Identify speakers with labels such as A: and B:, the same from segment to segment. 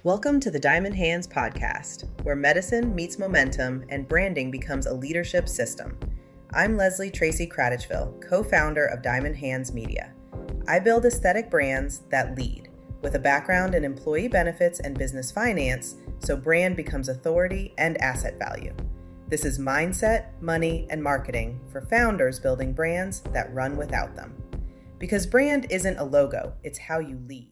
A: Welcome to the Diamond Hands podcast, where medicine meets momentum and branding becomes a leadership system. I'm Tracey, co-founder of Diamond Hands Media. I build aesthetic brands that lead, with a background in employee benefits and business finance, so brand becomes authority and asset value. This is mindset, money, and marketing for founders building brands that run without them. Because brand isn't a logo, it's how you lead.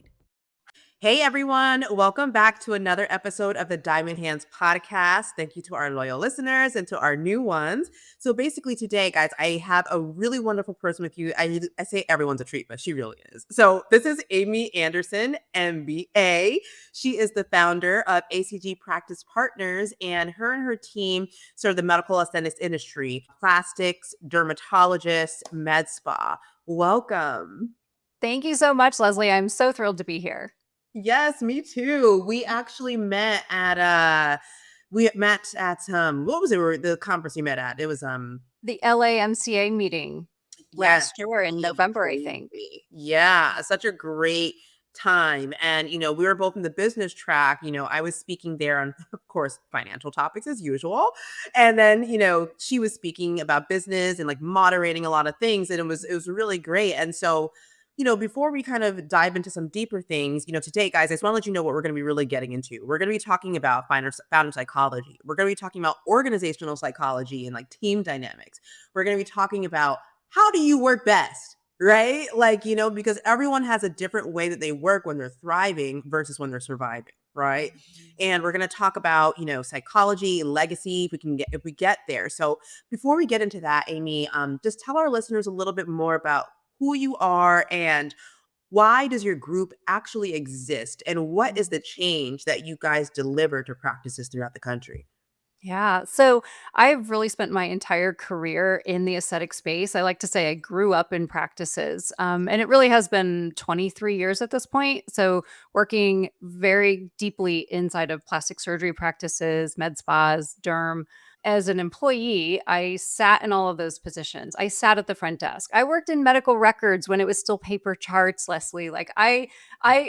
B: Hey everyone, welcome back to another episode of the Diamond Hands podcast. Thank you to our loyal listeners and to our new ones. So basically today, guys, I have a really wonderful person with you. I say everyone's a treat, but she really is. So this is Amy Anderson, MBA. She is the founder of ACG Practice Partners, and her team serve the medical aesthetics industry, plastics, dermatologists, med spa. Welcome.
C: Thank you so much, Leslie. I'm so thrilled to be here.
B: Yes, me too. We actually met at what was it? The conference you met at? It was
C: the LAMCA meeting last year in November, I think.
B: Yeah, such a great time. And we were both in the business track. I was speaking there on, of course, financial topics as usual. And then, she was speaking about business and like moderating a lot of things. And it was really great. And so before we kind of dive into some deeper things, today, guys, I just want to let you know what we're going to be really getting into. We're going to be talking about founder psychology. We're going to be talking about organizational psychology and like team dynamics. We're going to be talking about how do you work best, right? Like, because everyone has a different way that they work when they're thriving versus when they're surviving, right? And we're going to talk about, psychology, legacy, if we get there. So before we get into that, Amy, just tell our listeners a little bit more about who you are and why does your group actually exist and what is the change that you guys deliver to practices throughout the country?
C: Yeah. So I've really spent my entire career in the aesthetic space. I like to say I grew up in practices. And it really has been 23 years at this point. So working very deeply inside of plastic surgery practices, med spas, derm. As an employee, I sat in all of those positions. I sat at the front desk. I worked in medical records when it was still paper charts, Leslie. Like I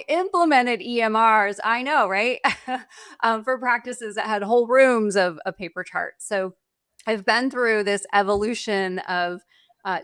C: implemented EMRs. I know, right? For practices that had whole rooms of paper charts. So I've been through this evolution of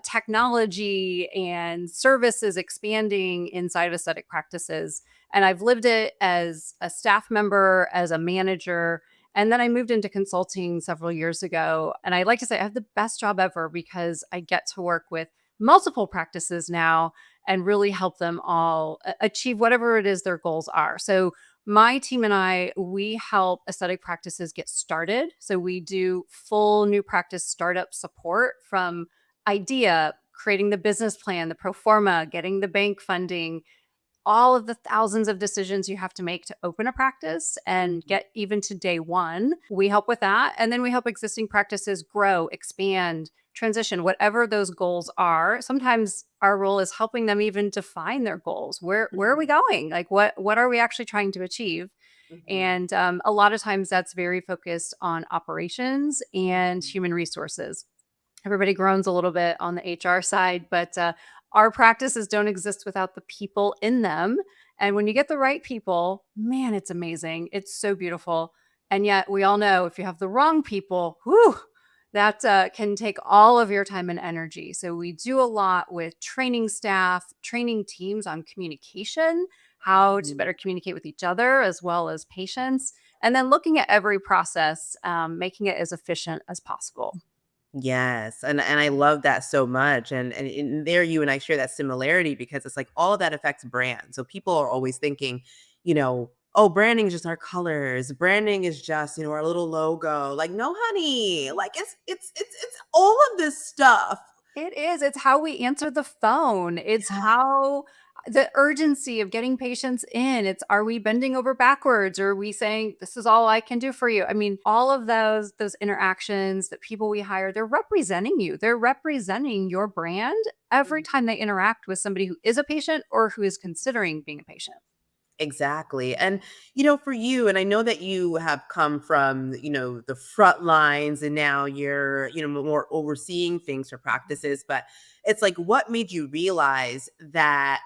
C: technology and services expanding inside aesthetic practices. And I've lived it as a staff member, as a manager. And then I moved into consulting several years ago. And I like to say I have the best job ever because I get to work with multiple practices now and really help them all achieve whatever it is their goals are. So my team and I, we help aesthetic practices get started. So we do full new practice startup support from idea, creating the business plan, the pro forma, getting the bank funding, all of the thousands of decisions you have to make to open a practice and get even to day one. We help with that. And then we help existing practices grow, expand, transition, whatever those goals are. Sometimes our role is helping them even define their goals. Where are we going? Like what are we actually trying to achieve? And a lot of times that's very focused on operations and human resources. Everybody groans a little bit on the HR side, but our practices don't exist without the people in them. And when you get the right people, man, it's amazing. It's so beautiful. And yet we all know if you have the wrong people, whew, that can take all of your time and energy. So we do a lot with training staff, training teams on communication, how to better communicate with each other as well as patients, and then looking at every process, making it as efficient as possible.
B: Yes. And I love that so much. And there you and I share that similarity because it's like all of that affects brand. So people are always thinking, oh, branding is just our colors. Branding is just, our little logo. Like, no, honey. Like it's all of this stuff.
C: It is. It's how we answer the phone. It's how the urgency of getting patients in. It's, are we bending over backwards, or are we saying this is all I can do for you? I mean, all of those interactions, that people we hire, they're representing you. They're representing your brand every time they interact with somebody who is a patient or who is considering being a patient.
B: Exactly. And, for you, and I know that you have come from, the front lines and now you're, more overseeing things for practices, but it's like, what made you realize that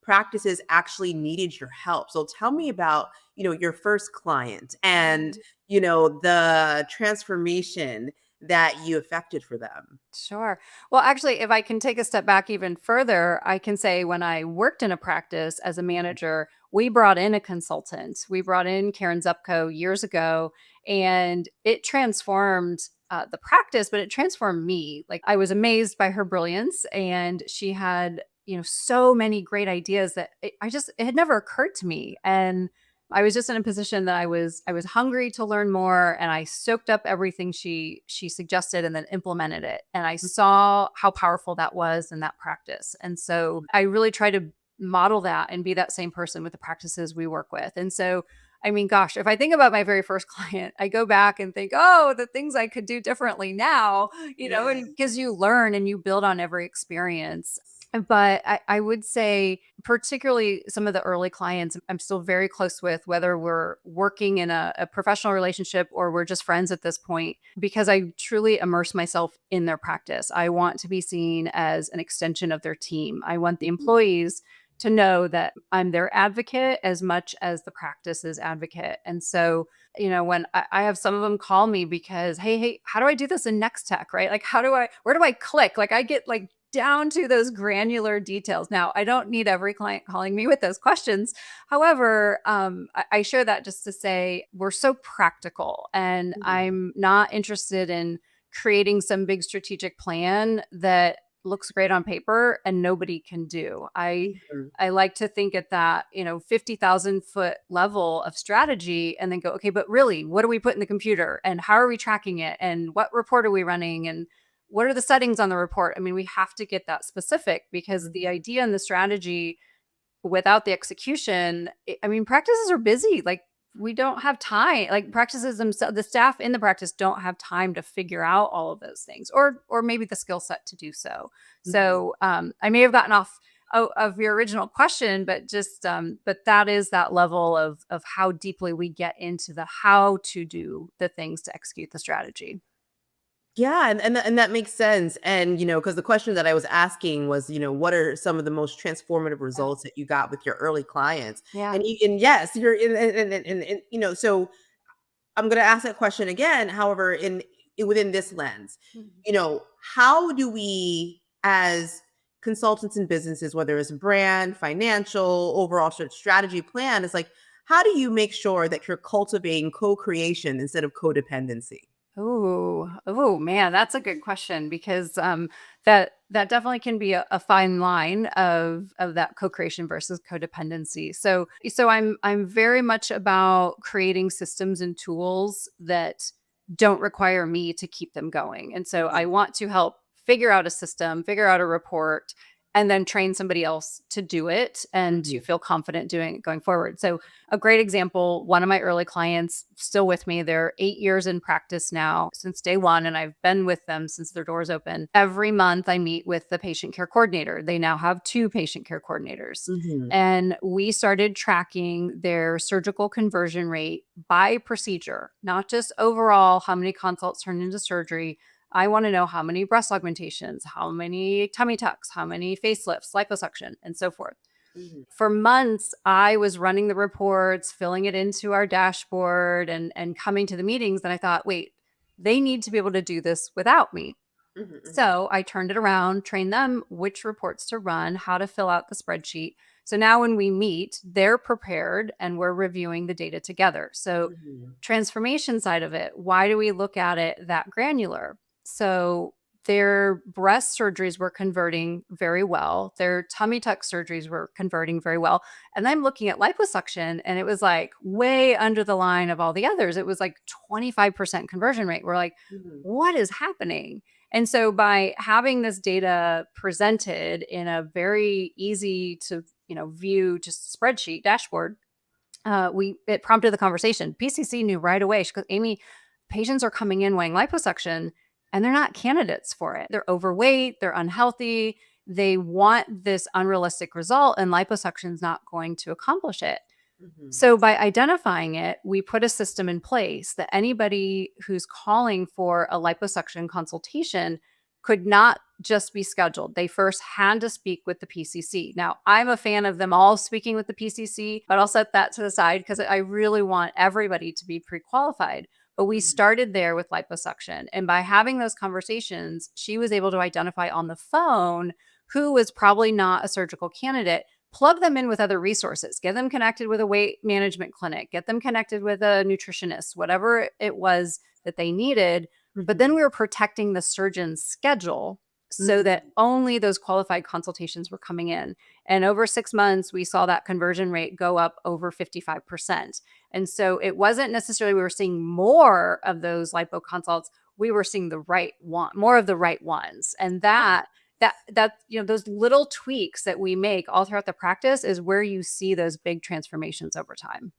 B: practices actually needed your help. So tell me about, your first client and, the transformation that you effected for them.
C: Sure. Well, actually, if I can take a step back even further, I can say when I worked in a practice as a manager, we brought in a consultant. We brought in Karen Zupko years ago, and it transformed the practice, but it transformed me. Like I was amazed by her brilliance, and she had so many great ideas that it had never occurred to me. And I was just in a position that I was hungry to learn more, and I soaked up everything she suggested and then implemented it. And I saw how powerful that was in that practice. And so I really try to model that and be that same person with the practices we work with. And so I mean, gosh, if I think about my very first client, I go back and think, oh, the things I could do differently now,
B: Yes.
C: and because you learn and you build on every experience. But I would say, particularly some of the early clients, I'm still very close with, whether we're working in a professional relationship or we're just friends at this point, because I truly immerse myself in their practice. I want to be seen as an extension of their team. I want the employees to know that I'm their advocate as much as the practice's advocate. And so, when I have some of them call me because, hey, how do I do this in Next Tech, right? Like, where do I click? Like, I get like down to those granular details. Now, I don't need every client calling me with those questions. However, I share that just to say we're so practical, and I'm not interested in creating some big strategic plan that looks great on paper and nobody can do.
B: Mhm.
C: I like to think at that, 50,000 foot level of strategy and then go, okay, but really, what do we put in the computer and how are we tracking it and what report are we running and what are the settings on the report? I mean, we have to get that specific because the idea and the strategy without the execution, I mean, practices are busy. Like we don't have time. Like practices themselves, the staff in the practice don't have time to figure out all of those things, or maybe the skill set to do so. So I may have gotten off of your original question, but but that is that level of how deeply we get into the how to do the things to execute the strategy.
B: Yeah, and that makes sense. And because the question that I was asking was, what are some of the most transformative results that you got with your early clients?
C: Yeah.
B: And yes, you're in, and so I'm going to ask that question again. However, within this lens,
C: Mhm.
B: how do we as consultants in businesses, whether it's brand, financial, overall strategy plan, is like, how do you make sure that you're cultivating co-creation instead of codependency?
C: Oh man, that's a good question because that definitely can be a fine line of that co-creation versus codependency. So I'm very much about creating systems and tools that don't require me to keep them going. And so I want to help figure out a system, figure out a report, and then train somebody else to do it and to
B: Mhm.
C: feel confident doing it going forward. So a great example, one of my early clients still with me. They're 8 years in practice now since day one, and I've been with them since their doors open. Every month I meet with the patient care coordinator. They now have two patient care coordinators.
B: Mhm.
C: And we started tracking their surgical conversion rate by procedure, not just overall how many consults turned into surgery. I want to know how many breast augmentations, how many tummy tucks, how many facelifts, liposuction, and so forth.
B: Mhm.
C: For months, I was running the reports, filling it into our dashboard and coming to the meetings. And I thought, wait, they need to be able to do this without me.
B: Mhm. Mhm.
C: So I turned it around, trained them which reports to run, how to fill out the spreadsheet. So now when we meet, they're prepared and we're reviewing the data together. So,
B: Mhm.
C: transformation side of it, why do we look at it that granular? So, their breast surgeries were converting very well. Their tummy tuck surgeries were converting very well. And I'm looking at liposuction and it was like way under the line of all the others. It was like 25% conversion rate. We're like,
B: Mhm.
C: what is happening? And so by having this data presented in a very easy to, view just spreadsheet dashboard, we it prompted the conversation. PCC knew right away. She goes, Amy, patients are coming in wanting liposuction and they're not candidates for it. They're overweight, they're unhealthy, they want this unrealistic result, and liposuction is not going to accomplish it.
B: Mhm.
C: So by identifying it, we put a system in place that anybody who's calling for a liposuction consultation could not just be scheduled. They first had to speak with the PCC. Now, I'm a fan of them all speaking with the PCC, but I'll set that to the side because I really want everybody to be pre-qualified. But we started there with liposuction. And by having those conversations, she was able to identify on the phone who was probably not a surgical candidate, plug them in with other resources, get them connected with a weight management clinic, get them connected with a nutritionist, whatever it was that they needed. But then we were protecting the surgeon's schedule so that only those qualified consultations were coming in. And over 6 months, we saw that conversion rate go up over 55%. And so it wasn't necessarily we were seeing more of those lipo consults. We were seeing the right one, more of the right ones. And that those little tweaks that we make all throughout the practice is where you see those big transformations over time.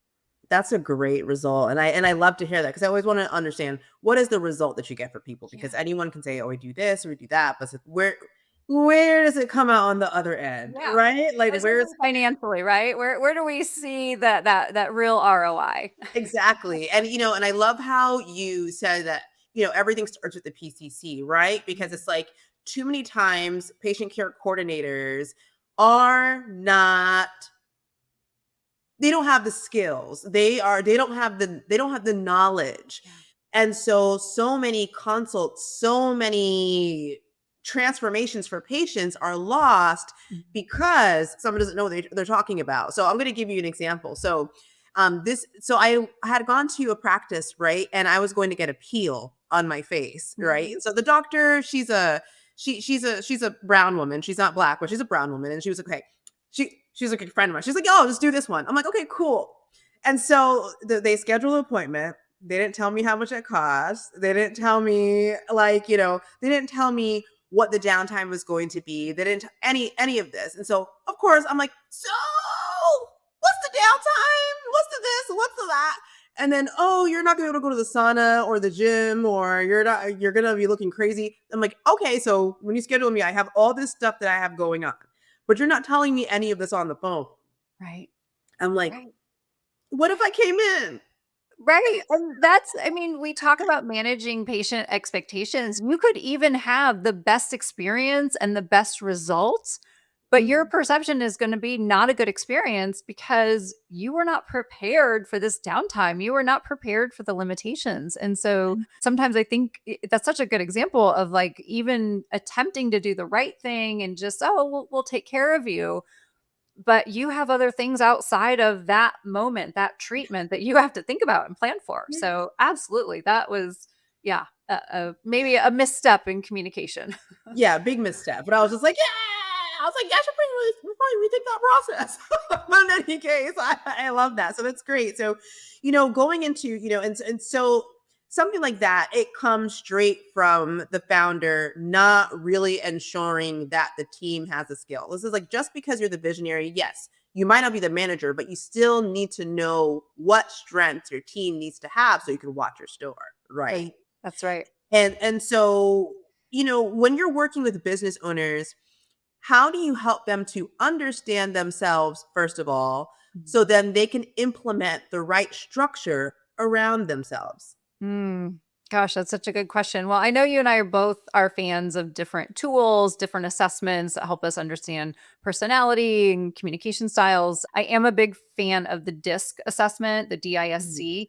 B: That's a great result. And I love to hear that because I always want to understand what is the result that you get for people, because anyone can say, oh, we do this or we do that, but where does it come out on the other end?
C: Yeah.
B: Right? Like where's
C: financially, right? Where do we see that real ROI?
B: exactly. And and I love how you said that, everything starts with the PCC, right? Because it's like too many times patient care coordinators are not, they don't have the skills. They don't have the knowledge.
C: Yeah.
B: And so many consults, so many transformations for patients are lost because someone doesn't know what they're talking about. So I'm going to give you an example. So I had gone to a practice, right? And I was going to get a peel on my face, right? So the doctor, she's a brown woman. She's not black, but she's a brown woman. And she was like, okay, she's like a friend of mine. She's like, oh, just do this one. I'm like, okay, cool. And so they scheduled an appointment. They didn't tell me how much it cost. They didn't tell me they didn't tell me what the downtime was going to be. They didn't any of this. And so of course I'm like, so what's the downtime? What's the this? What's the that? And then, oh, you're not gonna be able to go to the sauna or the gym, or you're gonna be looking crazy. I'm like, okay, so when you schedule me, I have all this stuff that I have going on, but you're not telling me any of this on the phone.
C: Right.
B: I'm like, what if I came in?
C: Right. And we talk about managing patient expectations. You could even have the best experience and the best results, but your perception is going to be not a good experience because you were not prepared for this downtime. You were not prepared for the limitations. And so sometimes I think that's such a good example of like even attempting to do the right thing and just, oh, we'll take care of you. But you have other things outside of that moment, that treatment that you have to think about and plan for. So absolutely, that was, maybe a misstep in communication.
B: Yeah, big misstep. But I was just like, yeah, I was like, yeah, I should probably rethink that process. But in any case, I love that. So that's great. So, going into, and so something like that, it comes straight from the founder, not really ensuring that the team has the skill. This is like, just because you're the visionary, yes, you might not be the manager, but you still need to know what strengths your team needs to have so you can watch your store, right?
C: That's right.
B: And so, when you're working with business owners, how do you help them to understand themselves, first of all, so then they can implement the right structure around themselves?
C: Gosh, that's such a good question. Well, I know you and I are fans of different tools, different assessments that help us understand personality and communication styles. I am a big fan of the DISC assessment, the DISC.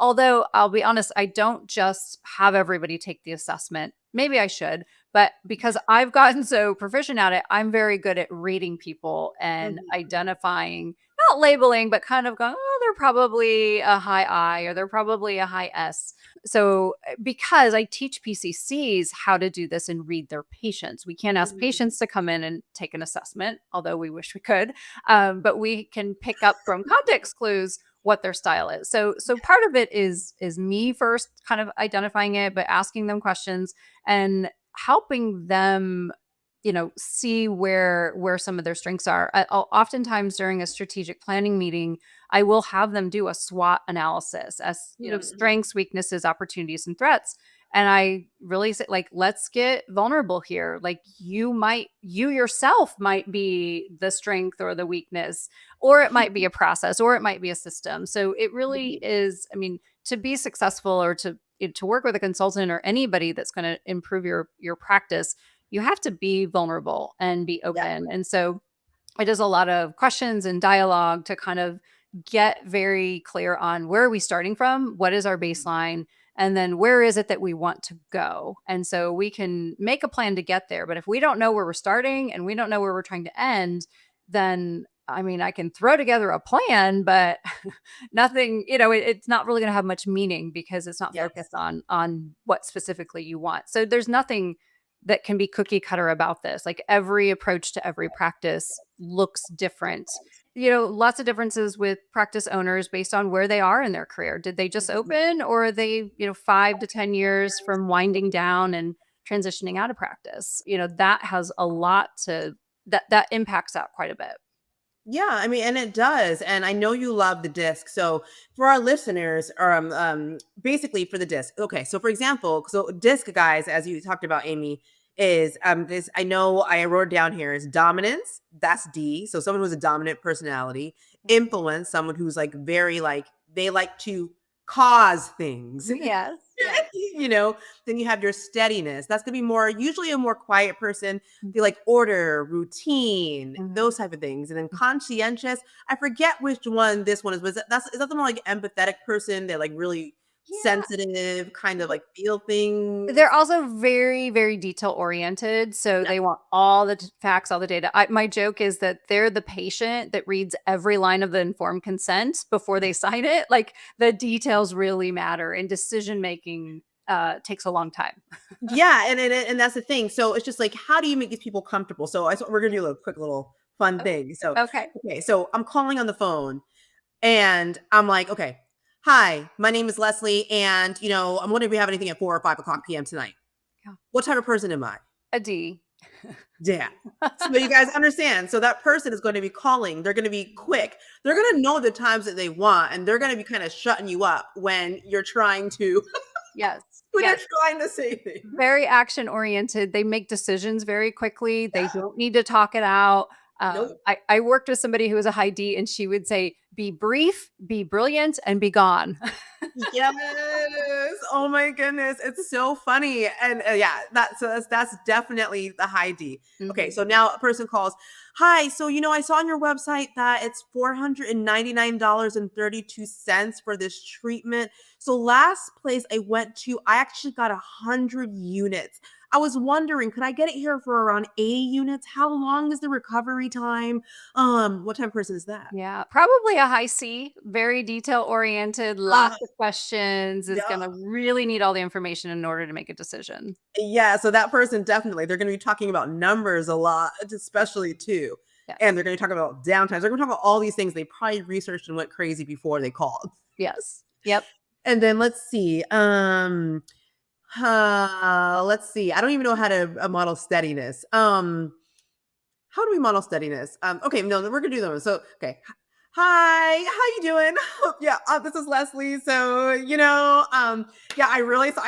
C: Although I'll be honest, I don't just have everybody take the assessment. Maybe I should, but because I've gotten so proficient at it, I'm very good at reading people and identifying, not labeling, but kind of going, oh, they're probably a high I or they're probably a high S. So because I teach PCCs how to do this and read their patients, we can't ask patients to come in and take an assessment, although we wish we could, but we can pick up from context clues what their style is. So part of it is me first kind of identifying it, but asking them questions and helping them, see where some of their strengths are. Oftentimes during a strategic planning meeting, I will have them do a SWOT analysis as, strengths, weaknesses, opportunities, and threats. And I really say, like, let's get vulnerable here. Like you yourself might be the strength or the weakness, or it might be a process, or it might be a system. So it really is, to be successful or to to work with a consultant or anybody that's going to improve your practice, you have to be vulnerable and be open. And so it is a lot of questions and dialogue to kind of get very clear on where are we starting from, what is our baseline, and then where is it that we want to go. And so we can make a plan to get there. But if we don't know where we're starting and we don't know where we're trying to end, then I mean, I can throw together a plan, but nothing, it's not really going to have much meaning because it's not
B: Yes.
C: focused on what specifically you want. So there's nothing that can be cookie cutter about this. Like every approach to every practice looks different. Lots of differences with practice owners based on where they are in their career. Did they just open, or are they, 5 to 10 years from winding down and transitioning out of practice? That has a lot to that impacts that quite a bit.
B: Yeah, I mean, and it does. And I know you love the disc. So for our listeners, or basically for the disc. Okay, so for example, so disc, guys, as you talked about, Amy, is this. I know I wrote it down here is dominance. That's D. So someone who's a dominant personality. Influence, someone who's like very like they like to cause things.
C: Yes.
B: Then you have your steadiness. That's gonna be usually a more quiet person. They like order, routine, those type of things. And then conscientious, I forget which one this one is, but is that the more like empathetic person? They're like really sensitive, kind of like feel things.
C: They're also very, very detail oriented. So they want all the facts, all the data. My joke is that they're the patient that reads every line of the informed consent before they sign it. Like the details really matter, and decision making takes a long time.
B: Yeah, and that's the thing. So it's just like, how do you make these people comfortable? So we're gonna do a quick little fun thing. So
C: Okay.
B: So I'm calling on the phone, and I'm like, okay, hi, my name is Leslie, and I'm wondering if we have anything at 4 or 5 o'clock p.m. tonight.
C: Yeah.
B: What type of person am I?
C: A D.
B: Yeah. So you guys understand. So that person is going to be calling. They're going to be quick. They're going to know the times that they want, and they're going to be kind of shutting you up when you're trying to.
C: Yes.
B: When you're trying to say things.
C: Very action oriented. They make decisions very quickly. They don't need to talk it out.
B: Nope.
C: I worked with somebody who was a high D, and she would say, be brief, be brilliant, and be gone.
B: Yes. Oh my goodness. It's so funny. And that's definitely the high D. Okay. So now a person calls, hi. So, I saw on your website that it's $499.32 for this treatment. So last place I went to, I actually got 100 units. I was wondering, could I get it here for around 80 units? How long is the recovery time? What type of person is that?
C: Yeah, probably a high C, very detail oriented, lots of questions, is going to really need all the information in order to make a decision.
B: Yeah, so that person definitely, they're going to be talking about numbers a lot, especially too. Yes. And they're going to talk about downtimes. They're going to talk about all these things they probably researched and went crazy before they called.
C: Yes. Yep.
B: And then let's see. Let's see. I don't even know how to model steadiness. How do we model steadiness? Okay, no, we're gonna do them. So, okay. Hi, how you doing? Yeah, this is Leslie. So, I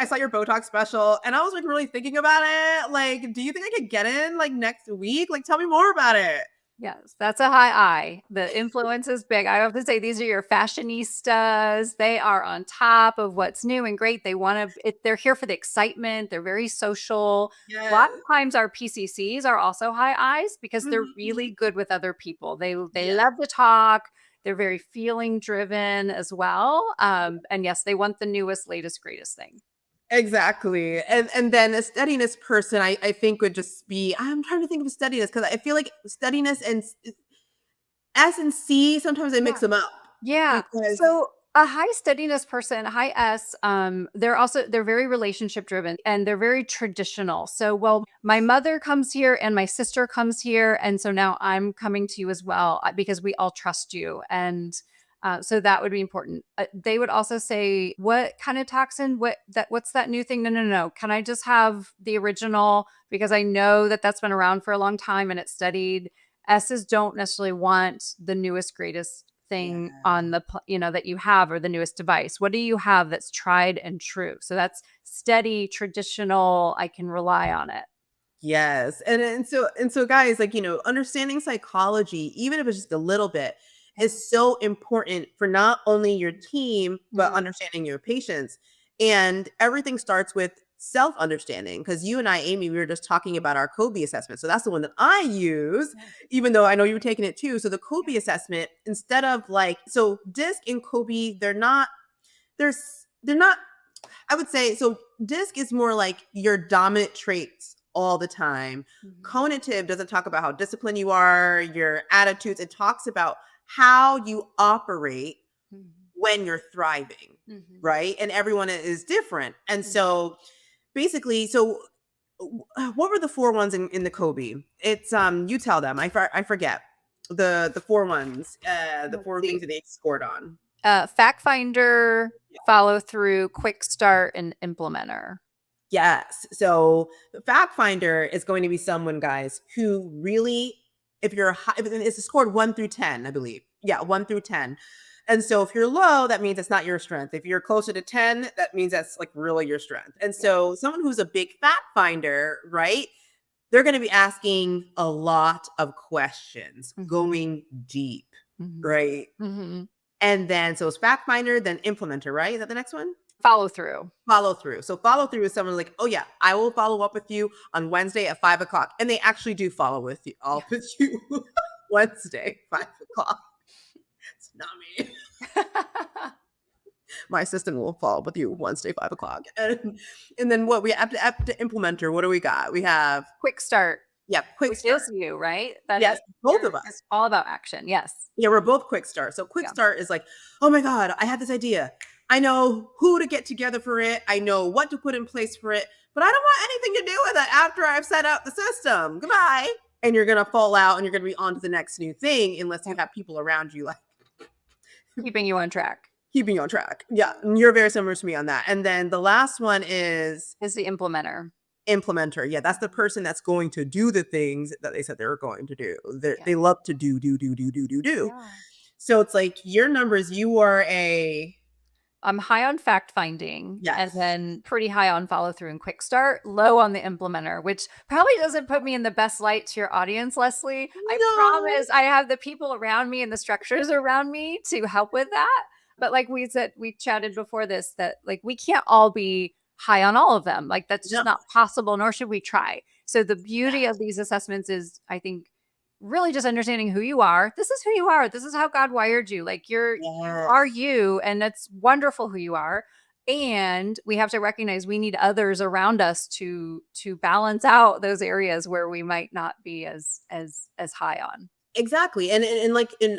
B: saw your Botox special, and I was like really thinking about it. Like, do you think I could get in like next week? Like, tell me more about it.
C: Yes, that's a high I. The influence is big. I have to say, these are your fashionistas. They are on top of what's new and great. They're here for the excitement. They're very social.
B: Yes.
C: A lot of times our PCCs are also high I's because they're really good with other people. They love to talk. They're very feeling driven as well. And yes, they want the newest, latest, greatest thing.
B: Exactly. And then a steadiness person, I think would just be, I'm trying to think of a steadiness because I feel like steadiness and S and C, sometimes I mix them up.
C: Yeah. So a high steadiness person, high S, they're very relationship driven and they're very traditional. So, well, my mother comes here and my sister comes here. And so now I'm coming to you as well because we all trust you. And so that would be important. They would also say, what kind of toxin? What's that new thing? No. Can I just have the original? Because I know that's been around for a long time and it's studied. S's don't necessarily want the newest, greatest thing on the, that you have, or the newest device. What do you have that's tried and true? So that's steady, traditional. I can rely on it.
B: Yes. And so guys, like, understanding psychology, even if it's just a little bit, is so important for not only your team, but understanding your patients. And everything starts with self-understanding, because you and I, Amy, we were just talking about our Kobe assessment. So that's the one that I use, even though I know you were taking it too. So the Kobe assessment, instead of like, so DISC and Kobe, they're not, I would say, so DISC is more like your dominant traits all the time. Conative doesn't talk about how disciplined you are, your attitudes. It talks about how you operate when you're thriving, right? And everyone is different. And so basically, so what were the 4 ones in the Kobe? It's you tell them. I forget the 4 ones, the 4 things that they scored on.
C: Fact finder, follow through, quick start, and implementer.
B: Yes. So the fact finder is going to be someone, guys, who really, if it's scored 1 through 10, I believe. Yeah, 1 through 10. And so if you're low, that means it's not your strength. If you're closer to 10, that means that's like really your strength. And so someone who's a big fact finder, right? They're going to be asking a lot of questions, going deep, right? And then, so it's fact finder, then implementer, right? Is that the next one?
C: Follow through.
B: Follow through. So follow through is someone like, oh yeah, I will follow up with you on Wednesday at 5 o'clock. And they actually do follow with you Wednesday, 5 o'clock. It's not me. My assistant will follow up with you Wednesday, 5 o'clock. And then what we have to implementer, what do we got? We have
C: quick start.
B: Yeah, quick start.
C: Feels you, right?
B: Yes, both of us.
C: It's all about action. Yes.
B: Yeah, we're both quick start. So quick start is like, oh my God, I have this idea. I know who to get together for it. I know what to put in place for it, but I don't want anything to do with it after I've set up the system. Goodbye. And you're going to fall out and you're going to be on to the next new thing unless you have people around you like
C: keeping you on track.
B: Keeping you on track. Yeah. And you're very similar to me on that. And then the last one is
C: the implementer.
B: Yeah, that's the person that's going to do the things that they said they were going to do. They love to do. Yeah. So it's like your numbers,
C: I'm high on fact finding, and then pretty high on follow through and quick start, low on the implementer, which probably doesn't put me in the best light to your audience, Leslie. No. I promise I have the people around me and the structures around me to help with that. But like we said, we chatted before this, that like we can't all be high on all of them. Like that's just not possible, nor should we try. So the beauty of these assessments is, I think, really just understanding who you are. This is who you are. This is how God wired you. Like you are you, and it's wonderful who you are. And we have to recognize we need others around us to balance out those areas where we might not be as high on.
B: Exactly. And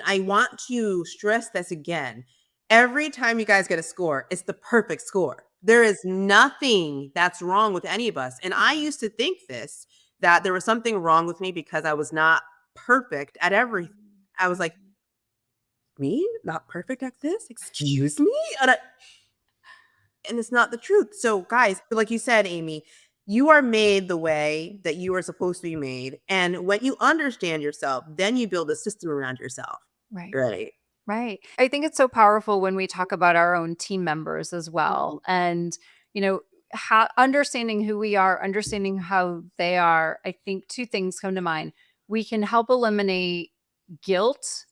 B: I want to stress this again. Every time you guys get a score, it's the perfect score. There is nothing that's wrong with any of us. And I used to think that there was something wrong with me because I was not perfect at everything. I was like, me? Not perfect at this? Excuse me? And it's not the truth. So guys, like you said, Amy, you are made the way that you are supposed to be made. And when you understand yourself, then you build a system around yourself.
C: Right. Right. I think it's so powerful when we talk about our own team members as well. And, understanding who we are, understanding how they are. I think 2 things come to mind. We can help eliminate guilt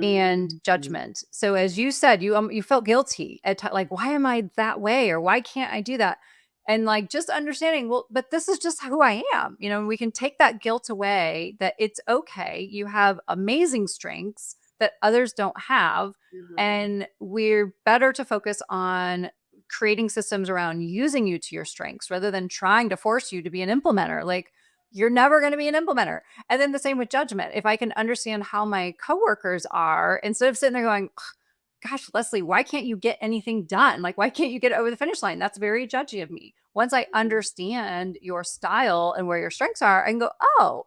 C: and judgment. So as you said, you felt guilty at like, why am I that way? Or why can't I do that? And like, just understanding, well, but this is just who I am. We can take that guilt away, that it's okay. You have amazing strengths that others don't have. And we're better to focus on creating systems around using you to your strengths rather than trying to force you to be an implementer. Like, you're never going to be an implementer. And then the same with judgment. If I can understand how my coworkers are, instead of sitting there going, gosh, Leslie, why can't you get anything done? Like, why can't you get over the finish line? That's very judgy of me. Once I understand your style and where your strengths are, I can go, oh,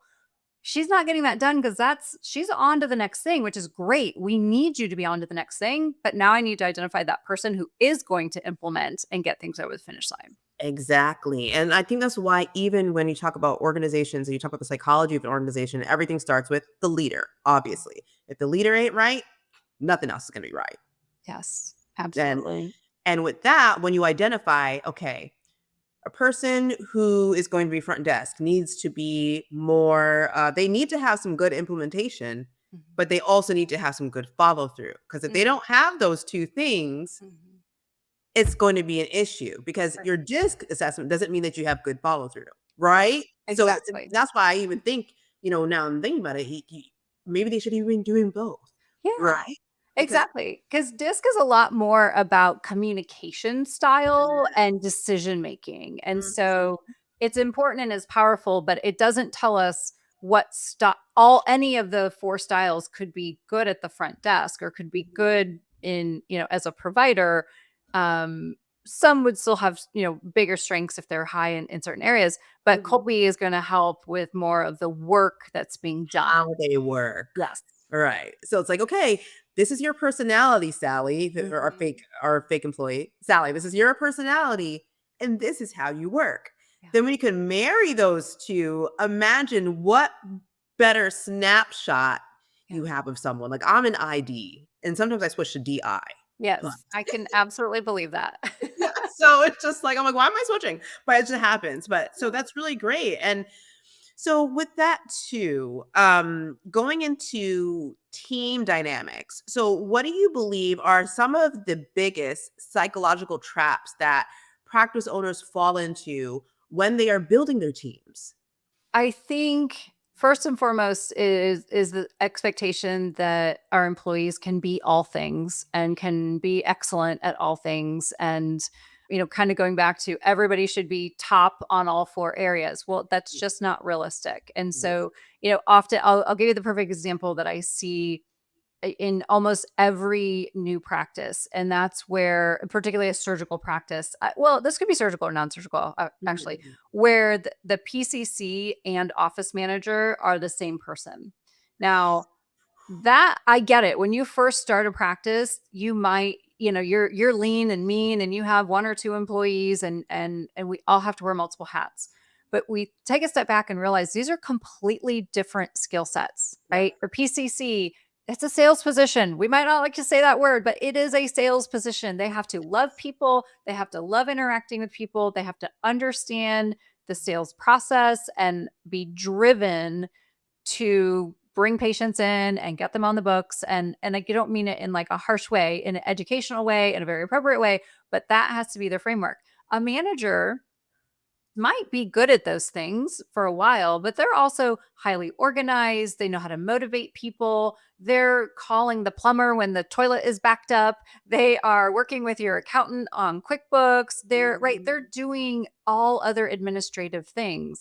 C: she's not getting that done because she's on to the next thing, which is great. We need you to be on to the next thing. But now I need to identify that person who is going to implement and get things over the finish line.
B: Exactly. And I think that's why even when you talk about organizations and you talk about the psychology of an organization, everything starts with the leader, obviously. If the leader ain't right, nothing else is going to be right.
C: Yes, absolutely.
B: And with that, when you identify, okay, a person who is going to be front desk needs to be more, they need to have some good implementation, but they also need to have some good follow through. Because if they don't have those 2 things, it's going to be an issue because your DISC assessment doesn't mean that you have good follow through, right? So
C: Exactly.
B: that's why I even think, now I'm thinking about it, maybe they should even be doing both,
C: Yeah.
B: right? Because
C: Exactly. Because DISC is a lot more about communication style and decision making. And
B: Mhm.
C: so it's important and is powerful, but it doesn't tell us what all any of the four styles could be good at the front desk or could be good in, as a provider. Um, some would still have, bigger strengths if they're high in certain areas, but
B: Mhm.
C: Colby is going to help with more of the work that's being done.
B: How they work.
C: Yes.
B: Right. So it's like, okay, this is your personality, Sally, or
C: Mhm.
B: our fake employee, Sally. This is your personality, and this is how you work.
C: Yeah.
B: Then when you can marry those two, imagine what better snapshot you
C: Yeah.
B: have of someone. Like I'm an ID, and sometimes I switch to DI. But
C: Yes, I can absolutely believe that.
B: yeah, so it's just like I'm like, why am I switching? But it just happens. But so that's really great. And so with that too, going into team dynamics. So what do you believe are some of the biggest psychological traps that practice owners fall into when they are building their teams?
C: I think first and foremost is the expectation that our employees can be all things and can be excellent at all things and kind of going back to everybody should be top on all four areas. Well, that's just not realistic. And
B: Mhm.
C: so, often I'll give you the perfect example that I see in almost every new practice. And that's where, particularly a surgical practice, well, this could be surgical or non surgical, actually,
B: Mhm.
C: where the PCC and office manager are the same person. Now, that I get it. When you first start a practice, you might, you're lean and mean and you have one or two employees and we all have to wear multiple hats. But we take a step back and realize these are completely different skill sets,
B: Yeah.
C: right? For PCC, it's a sales position. We might not like to say that word, but it is a sales position. They have to love people, they have to love interacting with people, they have to understand the sales process and be driven to bring patients in and get them on the books. And like, you don't mean it in like a harsh way, in an educational way, in a very appropriate way, but that has to be the framework. A manager might be good at those things for a while, but they're also highly organized. They know how to motivate people. They're calling the plumber when the toilet is backed up. They are working with your accountant on QuickBooks. They're right. They're
B: Mhm.
C: doing all other administrative things.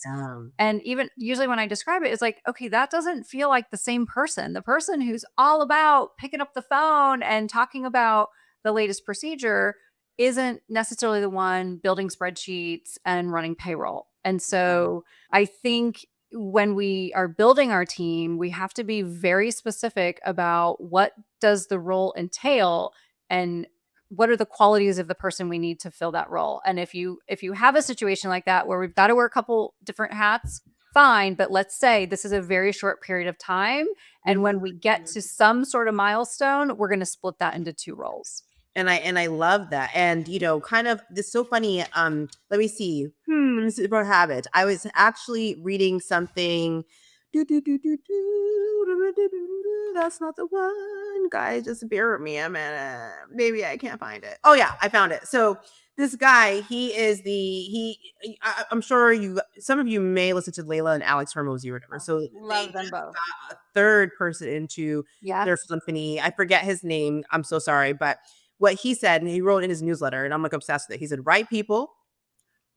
C: And even usually when I describe it, it's like, okay, that doesn't feel like the same person. The person who's all about picking up the phone and talking about the latest procedure isn't necessarily the one building spreadsheets and running payroll. And so I think when we are building our team, we have to be very specific about what does the role entail and what are the qualities of the person we need to fill that role. And if you have a situation like that where we've got to wear a couple different hats, fine, but let's say this is a very short period of time and when we get to some sort of milestone, we're going to split that into two roles.
B: And I love that. And kind of it's so funny. Let me see. Let me see if I have it. I was actually reading something. That's not the one. Guys, just bear with me a minute. Maybe I can't find it. Oh yeah, I found it. So this guy, he is I'm sure some of you may listen to Layla and Alex Hormozy or whatever. So they
C: Love them
B: just
C: both.
B: got a third person into their
C: Yes.
B: symphony. I forget his name. I'm so sorry, but what he said, and he wrote in his newsletter, and I'm like obsessed with it. He said, right people,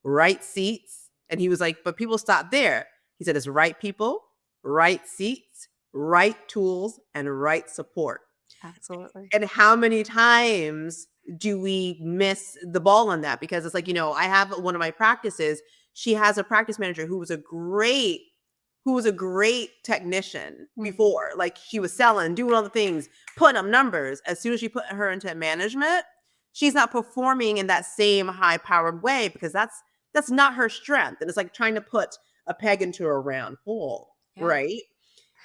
B: right seats. And he was like, but people stop there. He said, it's right people, right seats, right tools, and right support.
C: Absolutely.
B: And how many times do we miss the ball on that? Because it's like, I have one of my practices. She has a practice manager who was a great technician
C: Mhm.
B: before. Like she was selling, doing all the things, putting up numbers. As soon as she put her into management, she's not performing in that same high powered way because that's not her strength. And it's like trying to put a peg into a round hole,
C: Yeah.
B: right?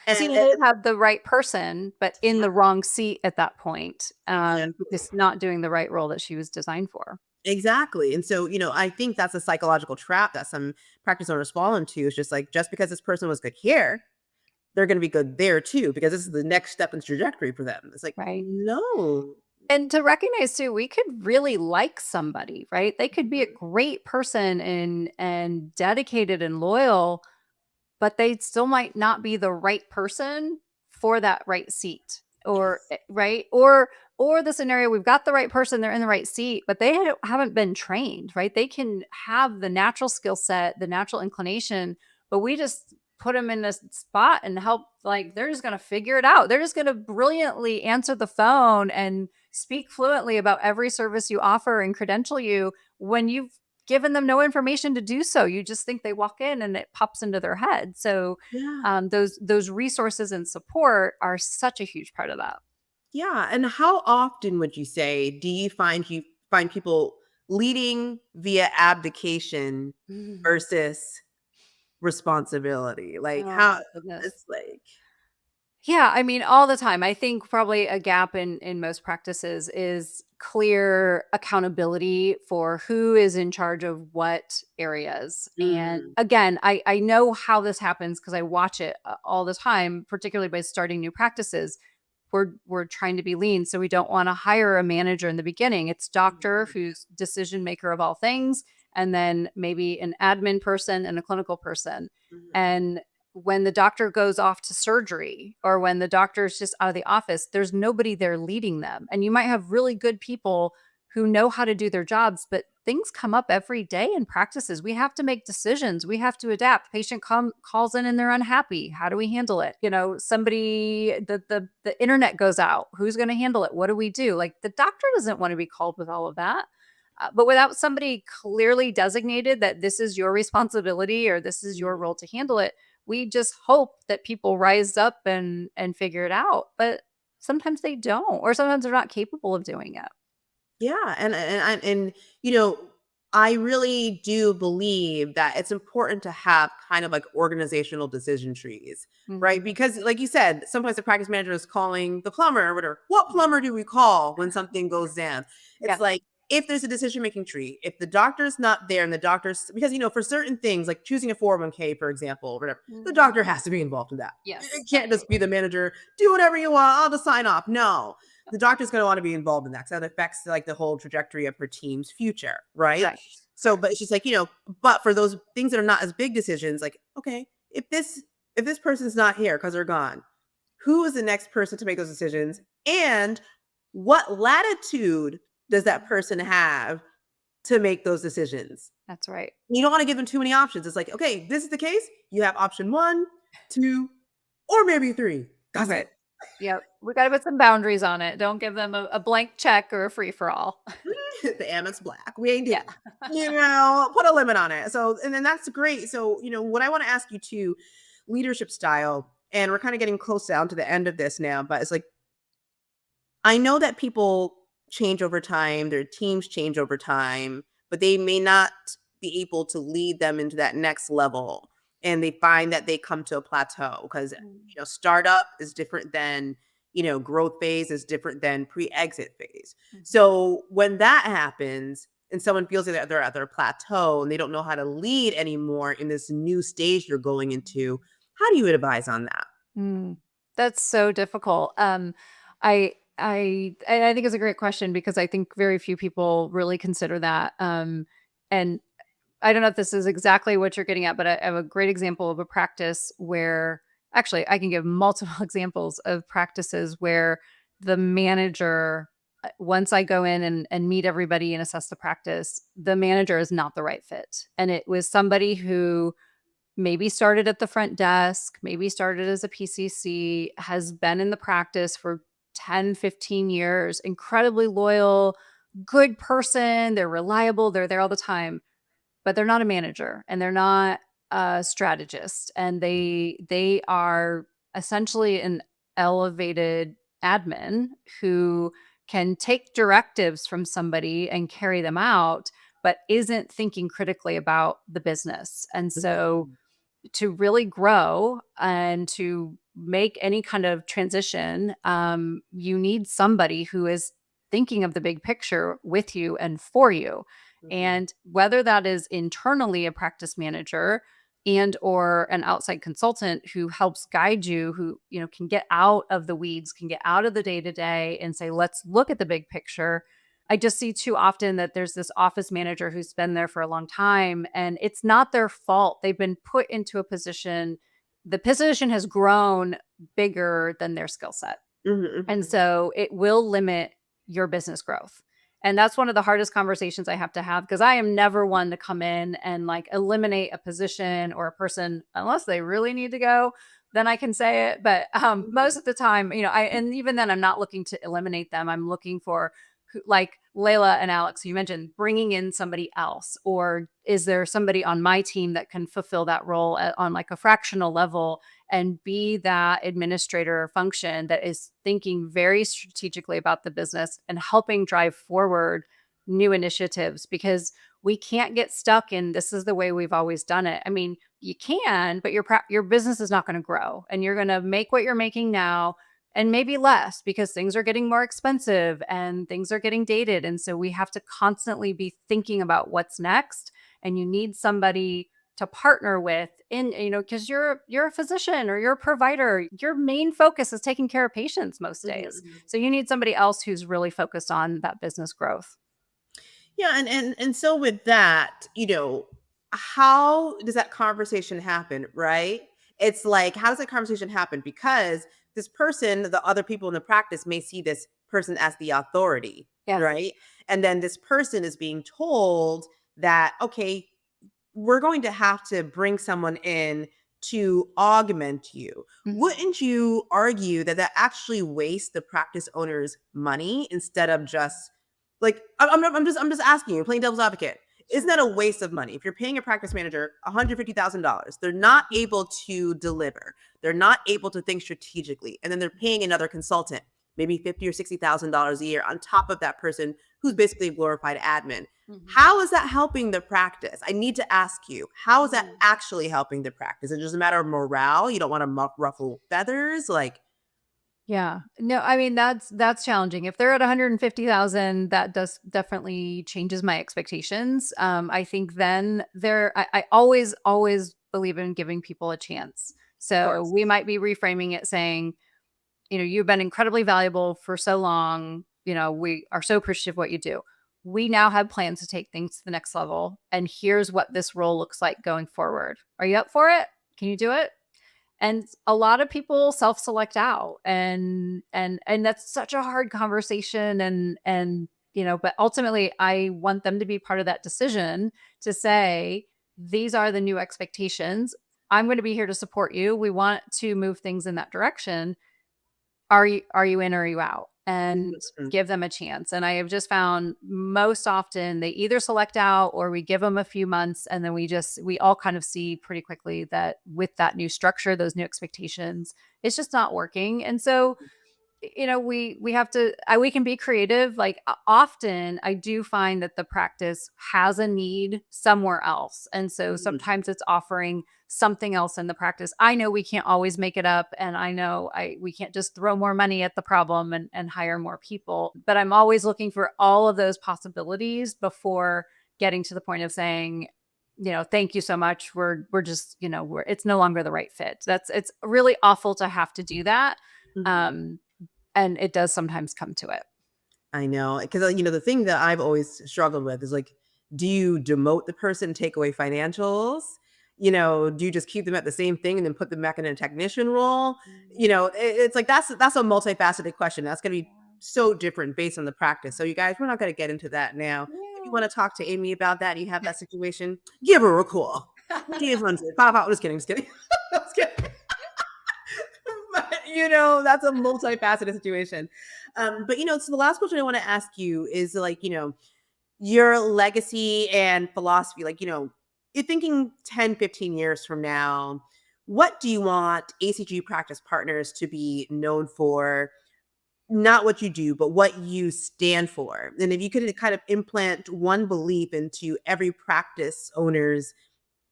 C: So
B: And
C: you may have the right person, but in
B: yeah,
C: the wrong seat at that point,
B: exactly.
C: just not doing the right role that she was designed for.
B: Exactly. And so, I think that's a psychological trap that some practice owners fall into. It's just like, just because this person was good here, they're going to be good there too, because this is the next step in the trajectory for them. It's like,
C: Right.
B: no.
C: And to recognize too, we could really like somebody, right? They could be a great person and dedicated and loyal, but they still might not be the right person for that right seat. Or
B: Yes.
C: right? Or the scenario, we've got the right person, they're in the right seat, but they haven't been trained, right? They can have the natural skill set, the natural inclination, but we just put them in this spot and help, like they're just going to figure it out. They're just going to brilliantly answer the phone and speak fluently about every service you offer and credential you when you've given them no information to do so. You just think they walk in and it pops into their head. So
B: Yeah.
C: those resources and support are such a huge part of that.
B: Yeah. And how often would you say do you find people leading via abdication versus responsibility? Like
C: Oh
B: how
C: my goodness.
B: it's like
C: Yeah, I mean, all the time. I think probably a gap in most practices is clear accountability for who is in charge of what areas. And
B: mm,
C: again, I know how this happens because I watch it all the time, particularly by starting new practices. We're trying to be lean, so we don't want to hire a manager in the beginning. It's doctor
B: mhm,
C: who's decision maker of all things, and then maybe an admin person and a clinical person.
B: mhm,
C: And when the doctor goes off to surgery or when the doctor is just out of the office, there's nobody there leading them. And you might have really good people who know how to do their jobs, but things come up every day in practices. We have to make decisions. We have to adapt. Patient calls in and they're unhappy. How do we handle it? Somebody the internet goes out. Who's going to handle it? What do we do? Like the doctor doesn't want to be called with all of that. But without somebody clearly designated that this is your responsibility or this is your
B: mhm.
C: role to handle it, we just hope that people rise up and figure it out, but sometimes they don't, or sometimes they're not capable of doing it.
B: Yeah, and you know, I really do believe that it's important to have kind of like organizational decision trees, right?
C: Mhm.
B: Because like you said, sometimes the practice manager is calling the plumber or whatever. What plumber do we call when something goes down? It's
C: Yeah.
B: like if there's a decision making tree, if the doctor's not there and the doctor's because for certain things like choosing a 401k, for example, or whatever, the
C: Mhm.
B: doctor has to be involved in that. It
C: Yes,
B: can't just be
C: absolutely.
B: the manager, do whatever you want, I'll just sign off. No, the doctor's going to want to be involved in that because that affects like the whole trajectory of her team's future, right?
C: Correct.
B: So, but
C: Correct.
B: it's just like but for those things that are not as big decisions, like okay, if this person's not here because they're gone, who is the next person to make those decisions, and what latitude does that person have to make those decisions?
C: That's right.
B: You don't want to give them too many options. It's like okay, this is the case. You have option one, two, or maybe three. That's
C: Right.
B: it.
C: Yep. We got to put some boundaries on it. Don't give them a blank check or a free for all.
B: The Amex Black. We ain't
C: Yeah.
B: doing it. Put a limit on it. So, and then that's great. So, what I want to ask you too, leadership style, and we're kind of getting close down to the end of this now, but it's like, I know that people change over time, their teams change over time, but they may not be able to lead them into that next level. And they find that they come to a plateau because,
C: Mm.
B: startup is different than, growth phase is different than pre exit phase.
C: Mhm.
B: So when that happens, and someone feels that they're at their plateau and they don't know how to lead anymore in this new stage you're going into, how do you advise on that?
C: Mm. That's so difficult. I think it's a great question because I think very few people really consider that. And I don't know if this is exactly what you're getting at, but I have a great example of a practice where actually I can give multiple examples of practices where the manager, once I go in and meet everybody and assess the practice, the manager is not the right fit. And it was somebody who maybe started at the front desk, maybe started as a PCC, has been in the practice for 10, 15 years, incredibly loyal, good person. They're reliable. They're there all the time, but they're not a manager and they're not a strategist. And they are essentially an elevated admin who can take directives from somebody and carry them out, but isn't thinking critically about the business. And so
B: Mhm.
C: to really grow and to make any kind of transition, you need somebody who is thinking of the big picture with you and for you.
B: Mhm.
C: And whether that is internally a practice manager and or an outside consultant who helps guide you, who, can get out of the weeds, can get out of the day to day and say, let's look at the big picture. I just see too often that there's this office manager who's been there for a long time and it's not their fault. They've been put into a position, the position has grown bigger than their skill set. And so it will limit your business growth. And that's one of the hardest conversations I have to have, because I am never one to come in and like eliminate a position or a person unless they really need to go. Then I can say it. But most of the time, and even then, I'm not looking to eliminate them. I'm looking for, like Layla and Alex, you mentioned bringing in somebody else, or is there somebody on my team that can fulfill that role on like a fractional level and be that administrator function that is thinking very strategically about the business and helping drive forward new initiatives, because we can't get stuck in this is the way we've always done it. I mean, you can, but your business is not going to grow, and you're going to make what you're making now and maybe less, because things are getting more expensive and things are getting dated. And so we have to constantly be thinking about what's next. And you need somebody to partner with in, because you're a physician or you're a provider. Your main focus is taking care of patients most days. So you need somebody else who's really focused on that business growth.
B: Yeah. And so with that, how does that conversation happen? Right. It's like, how does that conversation happen? Because this person, the other people in the practice may see this person as the authority.
C: Yes.
B: Right. And then this person is being told that, okay, we're going to have to bring someone in to augment you. Wouldn't you argue that that actually wastes the practice owner's money instead of just like, I'm just asking you, playing devil's advocate. Isn't that a waste of money? If you're paying a practice manager $150,000, they're not able to deliver. They're not able to think strategically. And then they're paying another consultant, maybe $50,000 or $60,000 a year on top of that person who's basically a glorified admin. How is that helping the practice? I need to ask you, how is that actually helping the practice? Is it just a matter of morale? You don't want to ruffle feathers? Like,
C: yeah. No, I mean, that's challenging. If they're at 150,000, that does definitely changes my expectations. I think then I always believe in giving people a chance. So we might be reframing it saying, you've been incredibly valuable for so long. We are so appreciative of what you do. We now have plans to take things to the next level. And here's what this role looks like going forward. Are you up for it? Can you do it? And a lot of people self-select out, and that's such a hard conversation. But ultimately I want them to be part of that decision to say, these are the new expectations. I'm going to be here to support you. We want to move things in that direction. Are you in or are you out? And give them a chance. And I have just found most often they either select out or we give them a few months, and then we all kind of see pretty quickly that with that new structure, those new expectations, it's just not working. And so we have to we can be creative. Like often I do find that the practice has a need somewhere else, and so sometimes it's offering something else in the practice. I know we can't always make it up, and I know we can't just throw more money at the problem and hire more people, but I'm always looking for all of those possibilities before getting to the point of saying, thank you so much, we're just, it's no longer the right fit. It's really awful to have to do that. And it does sometimes come to it.
B: I know. Because, the thing that I've always struggled with is like, do you demote the person, take away financials? Do you just keep them at the same thing and then put them back in a technician role? It's like, that's a multifaceted question. That's going to be so different based on the practice. So you guys, we're not going to get into that now. If you want to talk to Amy about that and you have that situation, give her a call. I'm just kidding. Just kidding. But, that's a multifaceted situation. But, so the last question I want to ask you is like, your legacy and philosophy, like, you're thinking 10, 15 years from now, what do you want ACG Practice Partners to be known for? Not what you do, but what you stand for. And if you could kind of implant one belief into every practice owner's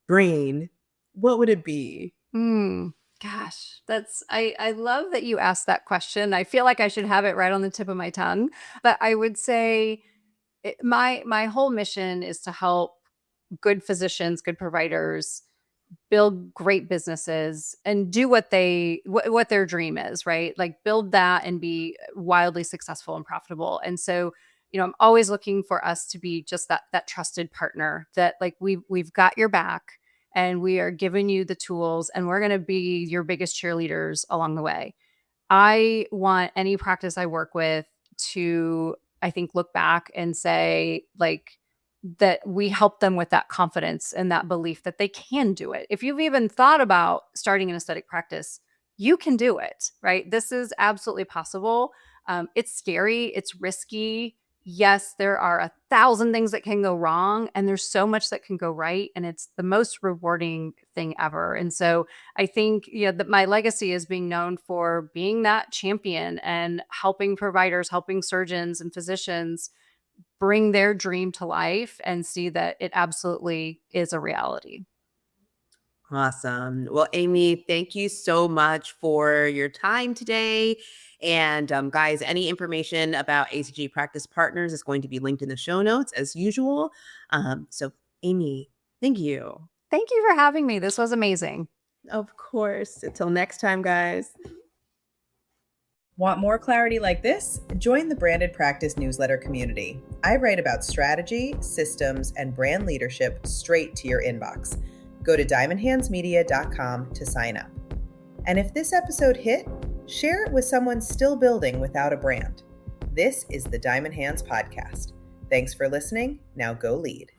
B: brain, what would it be?
C: Gosh, I love that you asked that question. I feel like I should have it right on the tip of my tongue, but I would say my whole mission is to help good physicians, good providers build great businesses and do what their dream is, right? Like build that and be wildly successful and profitable. And so, I'm always looking for us to be just that trusted partner that like we've got your back and we are giving you the tools and we're going to be your biggest cheerleaders along the way. I want any practice I work with to, I think, look back and say, like, that we help them with that confidence and that belief that they can do it. If you've even thought about starting an aesthetic practice, you can do it, right? This is absolutely possible. It's scary, it's risky. Yes, there are 1,000 things that can go wrong, and there's so much that can go right. And it's the most rewarding thing ever. And so I think, that my legacy is being known for being that champion and helping providers, helping surgeons and physicians bring their dream to life and see that it absolutely is a reality.
B: Awesome. Well, Amy, thank you so much for your time today. And guys, any information about ACG Practice Partners is going to be linked in the show notes as usual. So, Amy, thank you.
C: Thank you for having me. This was amazing.
B: Of course. Until next time, guys.
A: Want more clarity like this? Join the Branded Practice newsletter community. I write about strategy, systems, and brand leadership straight to your inbox. Go to diamondhandsmedia.com to sign up. And if this episode hit, share it with someone still building without a brand. This is the Diamond Hands Podcast. Thanks for listening. Now go lead.